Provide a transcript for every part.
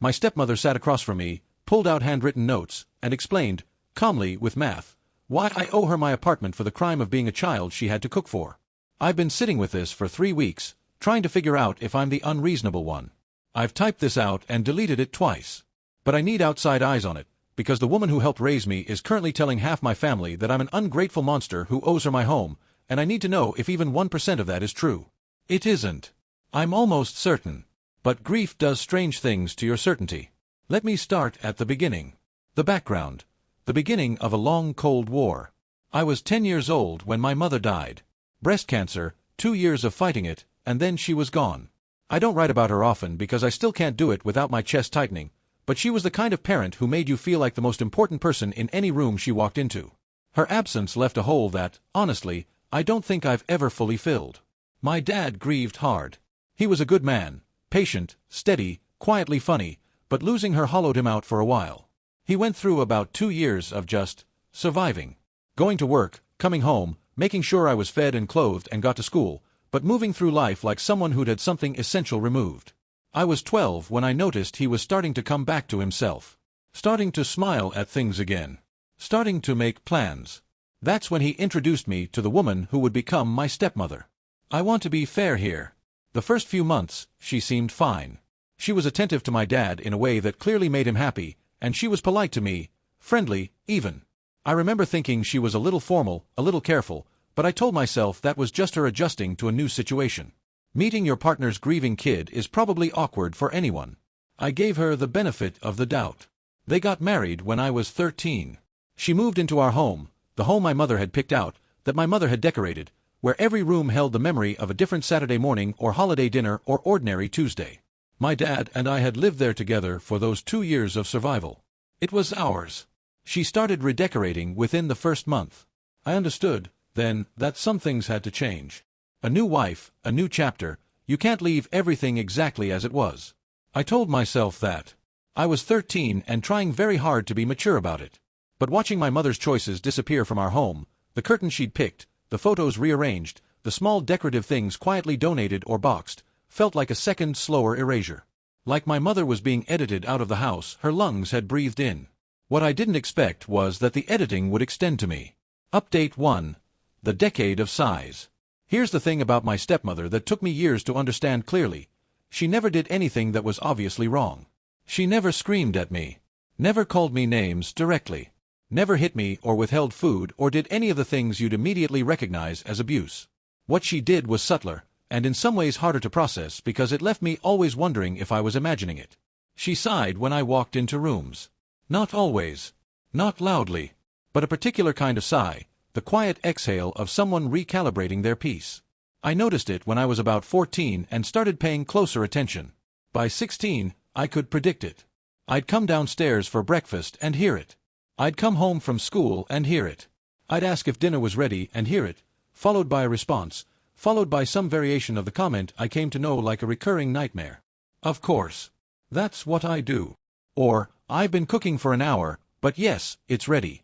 My stepmother sat across from me, pulled out handwritten notes, and explained, calmly with math, why I owe her my apartment for the crime of being a child she had to cook for. I've been sitting with this for 3 weeks, trying to figure out if I'm the unreasonable one. I've typed this out and deleted it twice. But I need outside eyes on it, because the woman who helped raise me is currently telling half my family that I'm an ungrateful monster who owes her my home, and I need to know if even 1% of that is true. It isn't. I'm almost certain. But grief does strange things to your certainty. Let me start at the beginning. The background. The beginning of a long Cold War. I was 10 years old when my mother died. Breast cancer, 2 years of fighting it, and then she was gone. I don't write about her often because I still can't do it without my chest tightening, but she was the kind of parent who made you feel like the most important person in any room she walked into. Her absence left a hole that, honestly, I don't think I've ever fully filled. My dad grieved hard. He was a good man, patient, steady, quietly funny, but losing her hollowed him out for a while. He went through about 2 years of just surviving. Going to work, coming home, making sure I was fed and clothed and got to school, but moving through life like someone who'd had something essential removed. I was 12 when I noticed he was starting to come back to himself. Starting to smile at things again. Starting to make plans. That's when he introduced me to the woman who would become my stepmother. I want to be fair here. The first few months, she seemed fine. She was attentive to my dad in a way that clearly made him happy, and she was polite to me, friendly, even. I remember thinking she was a little formal, a little careful, but I told myself that was just her adjusting to a new situation. Meeting your partner's grieving kid is probably awkward for anyone. I gave her the benefit of the doubt. They got married when I was 13. She moved into our home, the home my mother had picked out, that my mother had decorated, where every room held the memory of a different Saturday morning or holiday dinner or ordinary Tuesday. My dad and I had lived there together for those 2 years of survival. It was ours. She started redecorating within the first month. I understood, then, that some things had to change. A new wife, a new chapter, you can't leave everything exactly as it was. I told myself that. I was 13 and trying very hard to be mature about it. But watching my mother's choices disappear from our home, the curtains she'd picked, the photos rearranged, the small decorative things quietly donated or boxed, felt like a second slower erasure. Like my mother was being edited out of the house her lungs had breathed in. What I didn't expect was that the editing would extend to me. Update 1. The decade of sighs. Here's the thing about my stepmother that took me years to understand clearly. She never did anything that was obviously wrong. She never screamed at me. Never called me names directly. Never hit me or withheld food or did any of the things you'd immediately recognize as abuse. What she did was subtler, and in some ways harder to process because it left me always wondering if I was imagining it. She sighed when I walked into rooms. Not always. Not loudly. But a particular kind of sigh, the quiet exhale of someone recalibrating their piece. I noticed it when I was about 14 and started paying closer attention. By 16, I could predict it. I'd come downstairs for breakfast and hear it. I'd come home from school and hear it. I'd ask if dinner was ready and hear it, followed by a response, followed by some variation of the comment I came to know like a recurring nightmare. Of course. That's what I do. Or, I've been cooking for an hour, but yes, it's ready.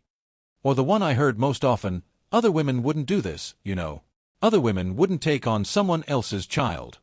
Or the one I heard most often, other women wouldn't do this, you know. Other women wouldn't take on someone else's child.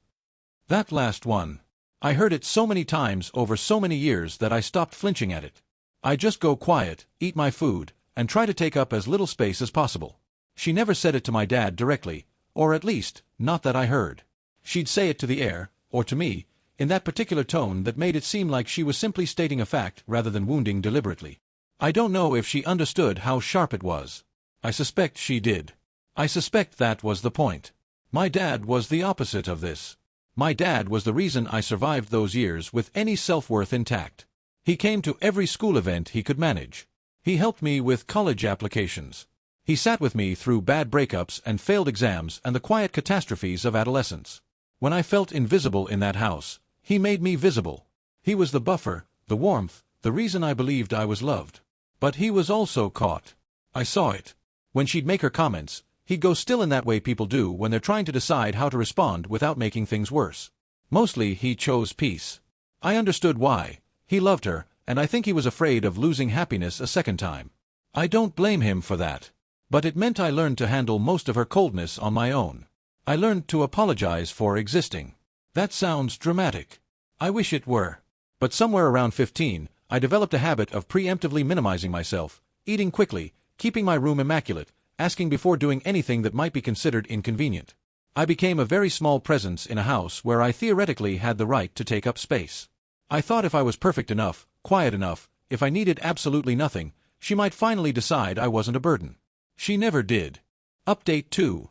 That last one. I heard it so many times over so many years that I stopped flinching at it. I just go quiet, eat my food, and try to take up as little space as possible. She never said it to my dad directly, or at least, not that I heard. She'd say it to the air, or to me, in that particular tone that made it seem like she was simply stating a fact rather than wounding deliberately. I don't know if she understood how sharp it was. I suspect she did. I suspect that was the point. My dad was the opposite of this. My dad was the reason I survived those years with any self-worth intact. He came to every school event he could manage. He helped me with college applications. He sat with me through bad breakups and failed exams and the quiet catastrophes of adolescence. When I felt invisible in that house, he made me visible. He was the buffer, the warmth, the reason I believed I was loved. But he was also caught. I saw it. When she'd make her comments, he'd go still in that way people do when they're trying to decide how to respond without making things worse. Mostly he chose peace. I understood why. He loved her, and I think he was afraid of losing happiness a second time. I don't blame him for that. But it meant I learned to handle most of her coldness on my own. I learned to apologize for existing. That sounds dramatic. I wish it were. But somewhere around 15, I developed a habit of preemptively minimizing myself, eating quickly, keeping my room immaculate, asking before doing anything that might be considered inconvenient. I became a very small presence in a house where I theoretically had the right to take up space. I thought if I was perfect enough, quiet enough, if I needed absolutely nothing, she might finally decide I wasn't a burden. She never did. Update 2.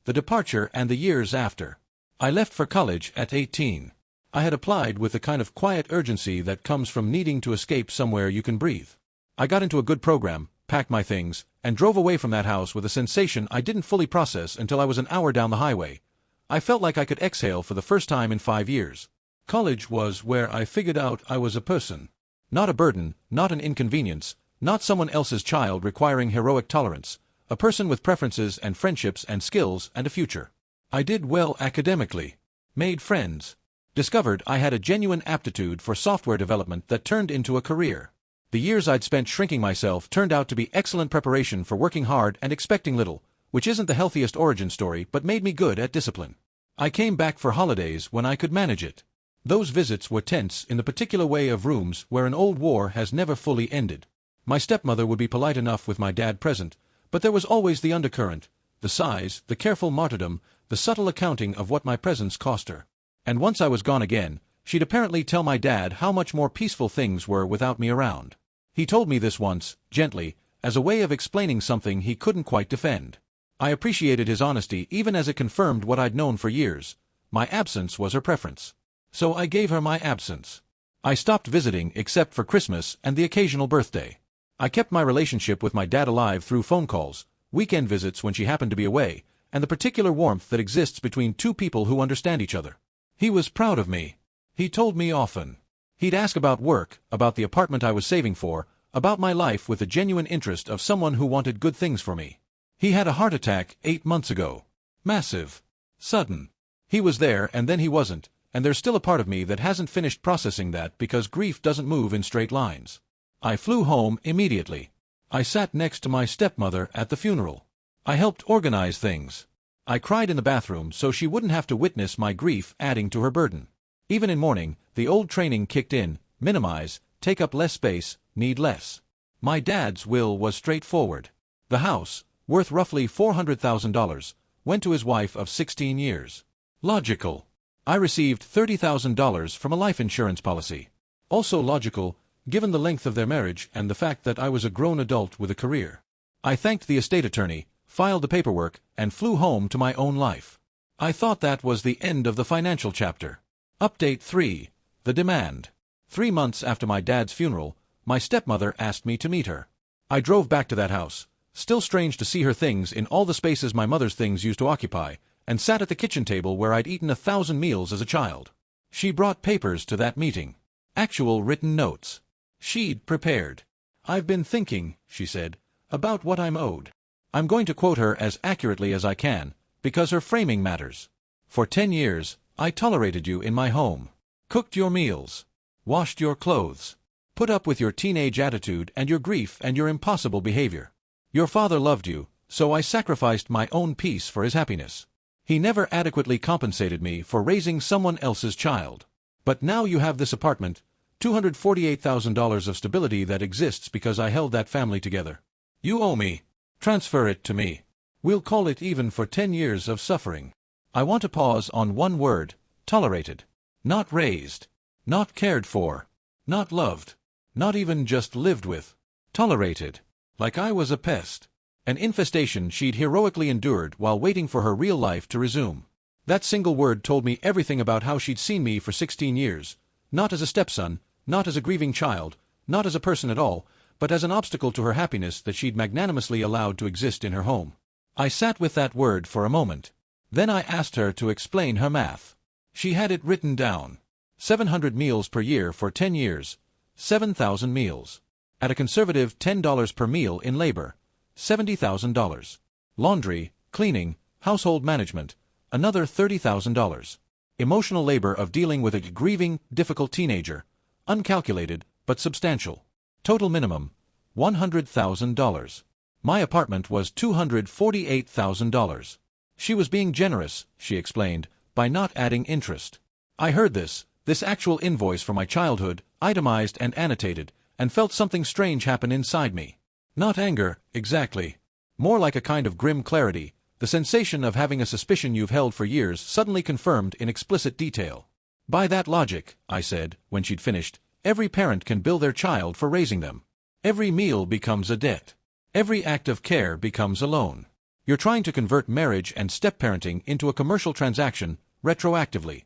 The departure and the years after. I left for college at 18. I had applied with the kind of quiet urgency that comes from needing to escape somewhere you can breathe. I got into a good program, packed my things, and drove away from that house with a sensation I didn't fully process until I was an hour down the highway. I felt like I could exhale for the first time in 5 years. College was where I figured out I was a person. Not a burden, not an inconvenience, not someone else's child requiring heroic tolerance, a person with preferences and friendships and skills and a future. I did well academically, made friends, discovered I had a genuine aptitude for software development that turned into a career. The years I'd spent shrinking myself turned out to be excellent preparation for working hard and expecting little, which isn't the healthiest origin story but made me good at discipline. I came back for holidays when I could manage it. Those visits were tense in the particular way of rooms where an old war has never fully ended. My stepmother would be polite enough with my dad present, but there was always the undercurrent, the sighs, the careful martyrdom, the subtle accounting of what my presence cost her. And once I was gone again, she'd apparently tell my dad how much more peaceful things were without me around. He told me this once, gently, as a way of explaining something he couldn't quite defend. I appreciated his honesty even as it confirmed what I'd known for years. My absence was her preference. So I gave her my absence. I stopped visiting except for Christmas and the occasional birthday. I kept my relationship with my dad alive through phone calls, weekend visits when she happened to be away, and the particular warmth that exists between two people who understand each other. He was proud of me. He told me often. He'd ask about work, about the apartment I was saving for, about my life with the genuine interest of someone who wanted good things for me. He had a heart attack 8 months ago. Massive. Sudden. He was there and then he wasn't, and there's still a part of me that hasn't finished processing that because grief doesn't move in straight lines. I flew home immediately. I sat next to my stepmother at the funeral. I helped organize things. I cried in the bathroom so she wouldn't have to witness my grief adding to her burden. Even in mourning, the old training kicked in: minimize, take up less space, need less. My dad's will was straightforward. The house, worth roughly $400,000, went to his wife of 16 years. Logical. I received $30,000 from a life insurance policy. Also logical, given the length of their marriage and the fact that I was a grown adult with a career. I thanked the estate attorney, filed the paperwork, and flew home to my own life. I thought that was the end of the financial chapter. Update 3. The demand. 3 months after my dad's funeral, my stepmother asked me to meet her. I drove back to that house, still strange to see her things in all the spaces my mother's things used to occupy, and sat at the kitchen table where I'd eaten 1,000 meals as a child. She brought papers to that meeting. Actual written notes. She'd prepared. "I've been thinking," she said, "about what I'm owed." I'm going to quote her as accurately as I can, because her framing matters. "For 10 years, I tolerated you in my home. Cooked your meals. Washed your clothes. Put up with your teenage attitude and your grief and your impossible behavior. Your father loved you, so I sacrificed my own peace for his happiness. He never adequately compensated me for raising someone else's child. But now you have this apartment, $248,000 of stability that exists because I held that family together. You owe me. Transfer it to me. We'll call it even for 10 years of suffering." I want to pause on one word: tolerated. Not raised. Not cared for. Not loved. Not even just lived with. Tolerated. Like I was a pest. An infestation she'd heroically endured while waiting for her real life to resume. That single word told me everything about how she'd seen me for 16 years, not as a stepson, not as a grieving child, not as a person at all, but as an obstacle to her happiness that she'd magnanimously allowed to exist in her home. I sat with that word for a moment. Then I asked her to explain her math. She had it written down. 700 meals per year for 10 years. 7,000 meals. At a conservative $10 per meal in labor. $70,000. Laundry, cleaning, household management. Another $30,000. Emotional labor of dealing with a grieving, difficult teenager. Uncalculated, but substantial. Total minimum, $100,000. My apartment was $248,000. She was being generous, she explained, by not adding interest. I heard this, This actual invoice for my childhood, itemized and annotated, and felt something strange happen inside me. Not anger, exactly. More like a kind of grim clarity, the sensation of having a suspicion you've held for years suddenly confirmed in explicit detail. By that logic, I said, when she'd finished, every parent can bill their child for raising them. Every meal becomes a debt. Every act of care becomes a loan. You're trying to convert marriage and step-parenting into a commercial transaction, retroactively.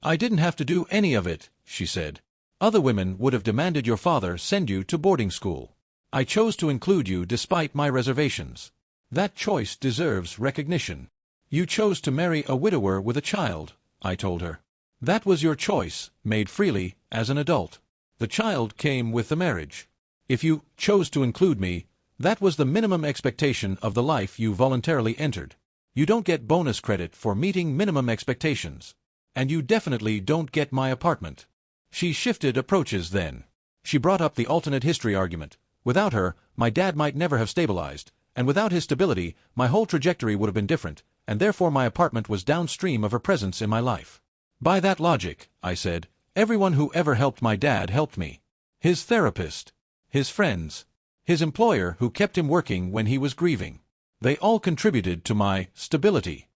I didn't have to do any of it, she said. Other women would have demanded your father send you to boarding school. I chose to include you despite my reservations. That choice deserves recognition. You chose to marry a widower with a child, I told her. That was your choice, made freely, as an adult. The child came with the marriage. If you chose to include me, that was the minimum expectation of the life you voluntarily entered. You don't get bonus credit for meeting minimum expectations. And you definitely don't get my apartment. She shifted approaches then. She brought up the alternate history argument. Without her, my dad might never have stabilized, and without his stability, my whole trajectory would have been different, and therefore my apartment was downstream of her presence in my life. By that logic, I said, everyone who ever helped my dad helped me. His therapist, his friends, his employer who kept him working when he was grieving. They all contributed to my stability.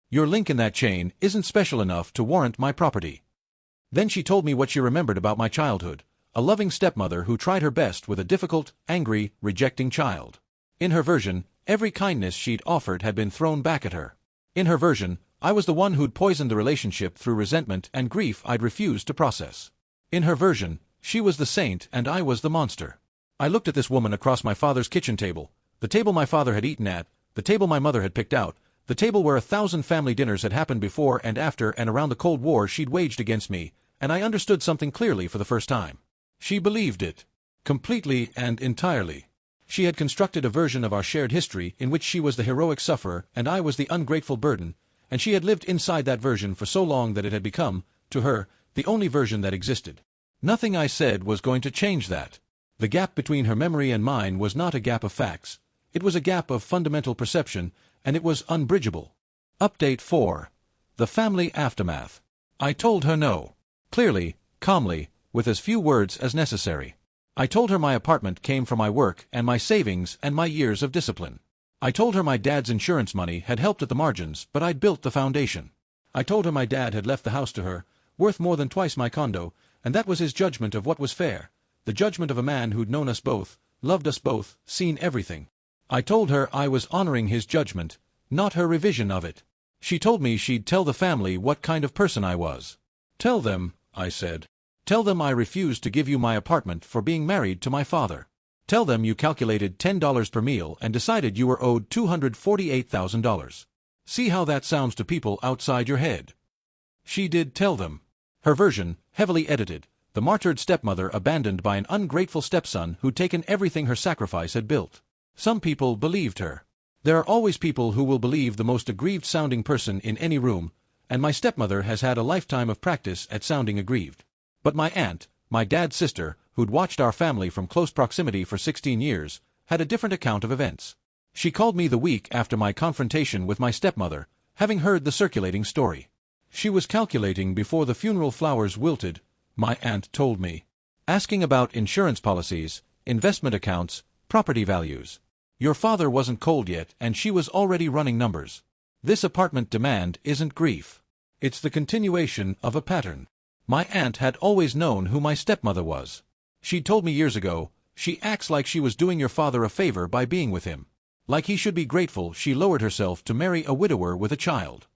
Your link in that chain isn't special enough to warrant my property. Then she told me what she remembered about my childhood, a loving stepmother who tried her best with a difficult, angry, rejecting child. In her version, every kindness she'd offered had been thrown back at her. In her version, I was the one who'd poisoned the relationship through resentment and grief I'd refused to process. In her version, she was the saint and I was the monster. I looked at this woman across my father's kitchen table, the table my father had eaten at, the table my mother had picked out, the table where 1,000 family dinners had happened before and after and around the Cold War she'd waged against me, and I understood something clearly for the first time. She believed it. Completely and entirely. She had constructed a version of our shared history in which she was the heroic sufferer and I was the ungrateful burden, and she had lived inside that version for so long that it had become, to her, the only version that existed. Nothing I said was going to change that. The gap between her memory and mine was not a gap of facts. It was a gap of fundamental perception, and it was unbridgeable. Update 4. The family aftermath. I told her no. Clearly, calmly, with as few words as necessary. I told her my apartment came from my work and my savings and my years of discipline. I told her my dad's insurance money had helped at the margins, but I'd built the foundation. I told her my dad had left the house to her, worth more than twice my condo, and that was his judgment of what was fair, the judgment of a man who'd known us both, loved us both, seen everything. I told her I was honoring his judgment, not her revision of it. She told me she'd tell the family what kind of person I was. Tell them, I said. Tell them I refused to give you my apartment for being married to my father. Tell them you calculated $10 per meal and decided you were owed $248,000. See how that sounds to people outside your head. She did tell them. Her version, heavily edited, the martyred stepmother abandoned by an ungrateful stepson who'd taken everything her sacrifice had built. Some people believed her. There are always people who will believe the most aggrieved-sounding person in any room, and my stepmother has had a lifetime of practice at sounding aggrieved. But my aunt, my dad's sister, who'd watched our family from close proximity for 16 years, had a different account of events. She called me the week after my confrontation with my stepmother, having heard the circulating story. She was calculating before the funeral flowers wilted, my aunt told me. Asking about insurance policies, investment accounts, property values. Your father wasn't cold yet and she was already running numbers. This apartment demand isn't grief. It's the continuation of a pattern. My aunt had always known who my stepmother was. She'd told me years ago, she acts like she was doing your father a favor by being with him. Like he should be grateful she lowered herself to marry a widower with a child.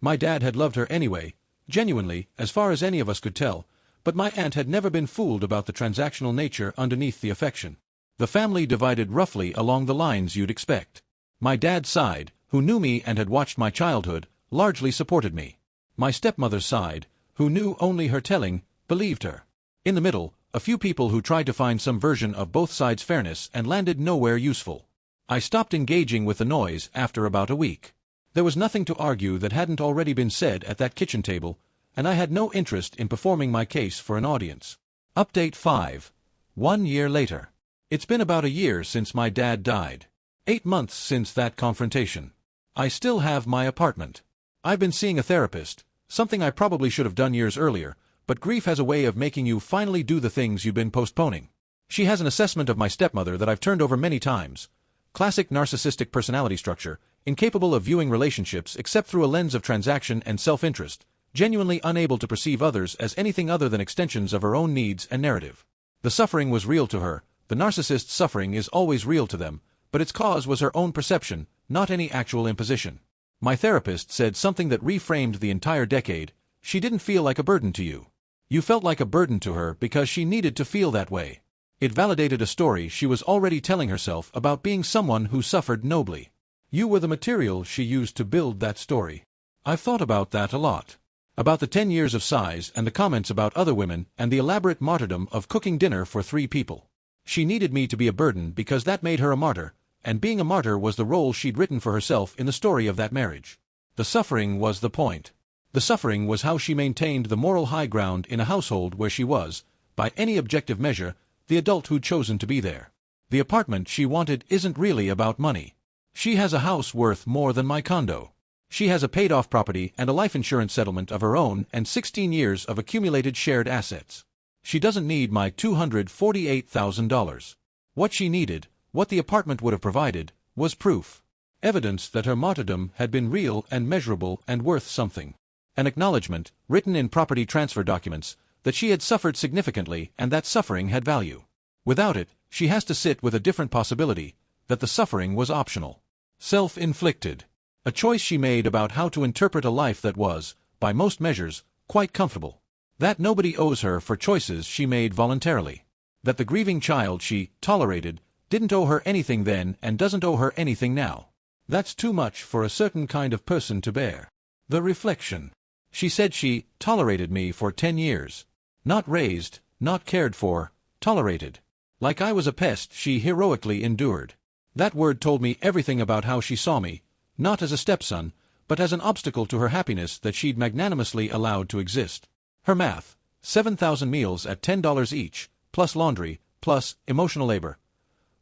My dad had loved her anyway, genuinely, as far as any of us could tell, but my aunt had never been fooled about the transactional nature underneath the affection. The family divided roughly along the lines you'd expect. My dad's side, who knew me and had watched my childhood, largely supported me. My stepmother's side, who knew only her telling, believed her. In the middle, a few people who tried to find some version of both sides' fairness and landed nowhere useful. I stopped engaging with the noise after about a week. There was nothing to argue that hadn't already been said at that kitchen table, and I had no interest in performing my case for an audience. Update 5. 1 year later. It's been about a year since my dad died. 8 months since that confrontation. I still have my apartment. I've been seeing a therapist, something I probably should have done years earlier, but grief has a way of making you finally do the things you've been postponing. She has an assessment of my stepmother that I've turned over many times. Classic narcissistic personality structure, incapable of viewing relationships except through a lens of transaction and self-interest, genuinely unable to perceive others as anything other than extensions of her own needs and narrative. The suffering was real to her. The narcissist's suffering is always real to them, but its cause was her own perception, not any actual imposition. My therapist said something that reframed the entire decade. She didn't feel like a burden to you. You felt like a burden to her because she needed to feel that way. It validated a story she was already telling herself about being someone who suffered nobly. You were the material she used to build that story. I've thought about that a lot. About the 10 years of size and the comments about other women and the elaborate martyrdom of cooking dinner for 3 people. She needed me to be a burden because that made her a martyr, and being a martyr was the role she'd written for herself in the story of that marriage. The suffering was the point. The suffering was how she maintained the moral high ground in a household where she was, by any objective measure, the adult who'd chosen to be there. The apartment she wanted isn't really about money. She has a house worth more than my condo. She has a paid-off property and a life insurance settlement of her own and 16 years of accumulated shared assets. She doesn't need my $248,000. What she needed, what the apartment would have provided, was proof. Evidence that her martyrdom had been real and measurable and worth something. An acknowledgement, written in property transfer documents, that she had suffered significantly and that suffering had value. Without it, she has to sit with a different possibility, that the suffering was optional. Self-inflicted. A choice she made about how to interpret a life that was, by most measures, quite comfortable. That nobody owes her for choices she made voluntarily. That the grieving child she tolerated didn't owe her anything then and doesn't owe her anything now. That's too much for a certain kind of person to bear. The reflection. She said she tolerated me for 10 years. Not raised, not cared for, tolerated. Like I was a pest she heroically endured. That word told me everything about how she saw me, not as a stepson, but as an obstacle to her happiness that she'd magnanimously allowed to exist. Her math, 7,000 meals at $10 each, plus laundry, plus emotional labor.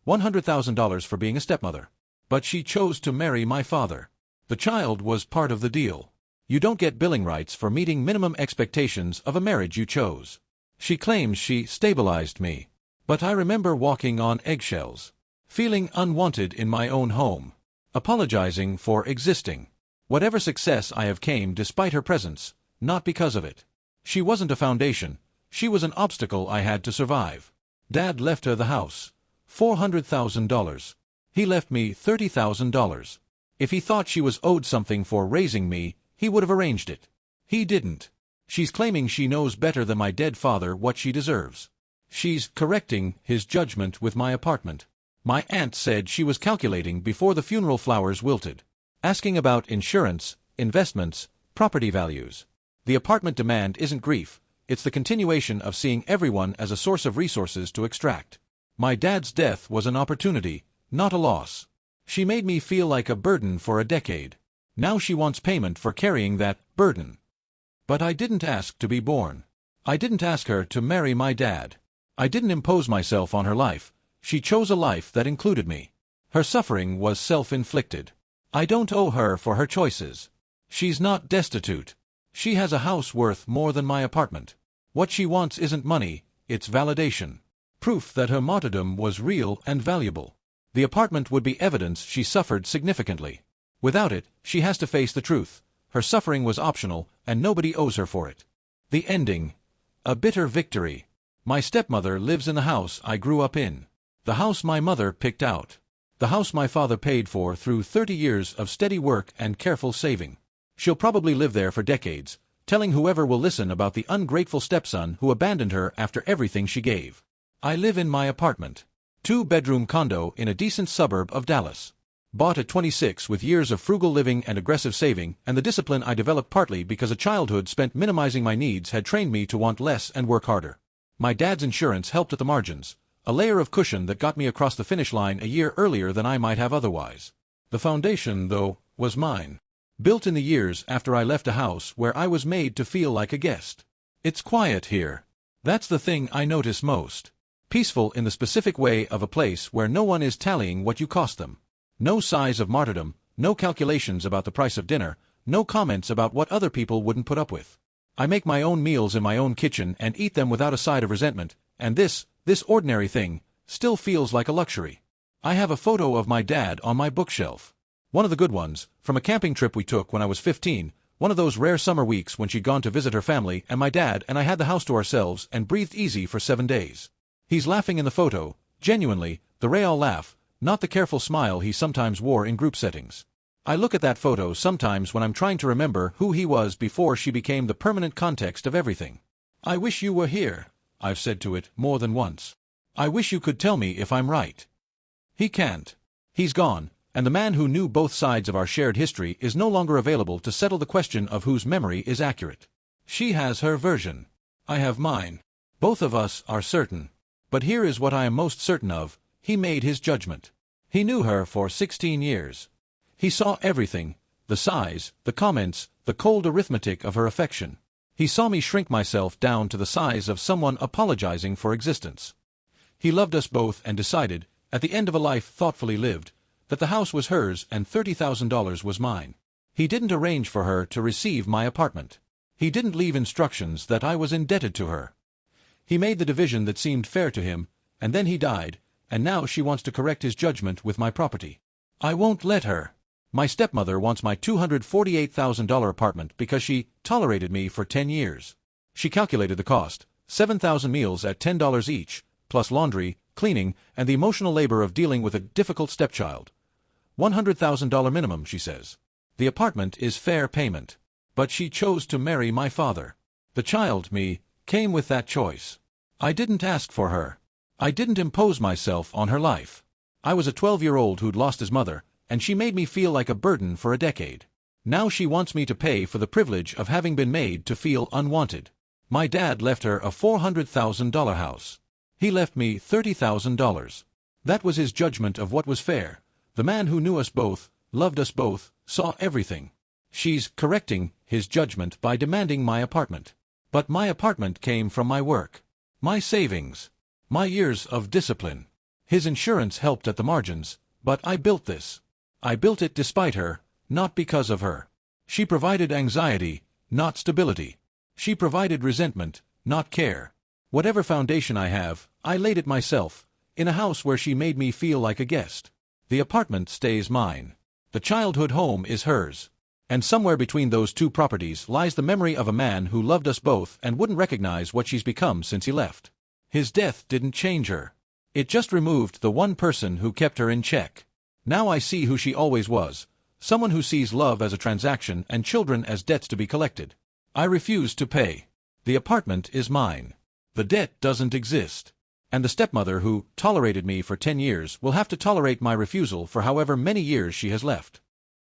$100,000 for being a stepmother. But she chose to marry my father. The child was part of the deal. You don't get billing rights for meeting minimum expectations of a marriage you chose. She claims she stabilized me. But I remember walking on eggshells. Feeling unwanted in my own home. Apologizing for existing. Whatever success I have came despite her presence, not because of it. She wasn't a foundation. She was an obstacle I had to survive. Dad left her the house. $400,000. He left me $30,000. If he thought she was owed something for raising me, he would have arranged it. He didn't. She's claiming she knows better than my dead father what she deserves. She's correcting his judgment with my apartment. My aunt said she was calculating before the funeral flowers wilted. Asking about insurance, investments, property values. The apartment demand isn't grief, it's the continuation of seeing everyone as a source of resources to extract. My dad's death was an opportunity, not a loss. She made me feel like a burden for a decade. Now she wants payment for carrying that burden. But I didn't ask to be born. I didn't ask her to marry my dad. I didn't impose myself on her life. She chose a life that included me. Her suffering was self-inflicted. I don't owe her for her choices. She's not destitute. She has a house worth more than my apartment. What she wants isn't money, it's validation. Proof that her martyrdom was real and valuable. The apartment would be evidence she suffered significantly. Without it, she has to face the truth. Her suffering was optional, and nobody owes her for it. The ending. A bitter victory. My stepmother lives in the house I grew up in. The house my mother picked out. The house my father paid for through 30 years of steady work and careful saving. She'll probably live there for decades, telling whoever will listen about the ungrateful stepson who abandoned her after everything she gave. I live in my apartment. 2-bedroom condo in a decent suburb of Dallas. Bought at 26 with years of frugal living and aggressive saving, and the discipline I developed partly because a childhood spent minimizing my needs had trained me to want less and work harder. My dad's insurance helped at the margins, a layer of cushion that got me across the finish line a year earlier than I might have otherwise. The foundation, though, was mine. Built in the years after I left a house where I was made to feel like a guest. It's quiet here. That's the thing I notice most. Peaceful in the specific way of a place where no one is tallying what you cost them. No sighs of martyrdom, no calculations about the price of dinner, no comments about what other people wouldn't put up with. I make my own meals in my own kitchen and eat them without a side of resentment, and this ordinary thing, still feels like a luxury. I have a photo of my dad on my bookshelf. One of the good ones, from a camping trip we took when I was 15, one of those rare summer weeks when she'd gone to visit her family and my dad and I had the house to ourselves and breathed easy for 7 days. He's laughing in the photo, genuinely, the real laugh, not the careful smile he sometimes wore in group settings. I look at that photo sometimes when I'm trying to remember who he was before she became the permanent context of everything. I wish you were here, I've said to it more than once. I wish you could tell me if I'm right. He can't. He's gone, and the man who knew both sides of our shared history is no longer available to settle the question of whose memory is accurate. She has her version. I have mine. Both of us are certain. But here is what I am most certain of: he made his judgment. He knew her for 16 years. He saw everything, the size, the comments, the cold arithmetic of her affection. He saw me shrink myself down to the size of someone apologizing for existence. He loved us both and decided, at the end of a life thoughtfully lived, that the house was hers and $30,000 was mine. He didn't arrange for her to receive my apartment. He didn't leave instructions that I was indebted to her. He made the division that seemed fair to him, and then he died, and now she wants to correct his judgment with my property. I won't let her. My stepmother wants my $248,000 apartment because she tolerated me for 10 years. She calculated the cost, 7,000 meals at $10 each, plus laundry, cleaning, and the emotional labor of dealing with a difficult stepchild. $100,000 minimum, she says. The apartment is fair payment. But she chose to marry my father. The child, me, came with that choice. I didn't ask for her. I didn't impose myself on her life. I was a 12-year-old who'd lost his mother, and she made me feel like a burden for a decade. Now she wants me to pay for the privilege of having been made to feel unwanted. My dad left her a $400,000 house. He left me $30,000. That was his judgment of what was fair. The man who knew us both, loved us both, saw everything. She's correcting his judgment by demanding my apartment. But my apartment came from my work, my savings, my years of discipline. His insurance helped at the margins, but I built this. I built it despite her, not because of her. She provided anxiety, not stability. She provided resentment, not care. Whatever foundation I have, I laid it myself, in a house where she made me feel like a guest. The apartment stays mine. The childhood home is hers. And somewhere between those two properties lies the memory of a man who loved us both and wouldn't recognize what she's become since he left. His death didn't change her. It just removed the one person who kept her in check. Now I see who she always was, someone who sees love as a transaction and children as debts to be collected. I refuse to pay. The apartment is mine. The debt doesn't exist. And the stepmother who tolerated me for 10 years will have to tolerate my refusal for however many years she has left.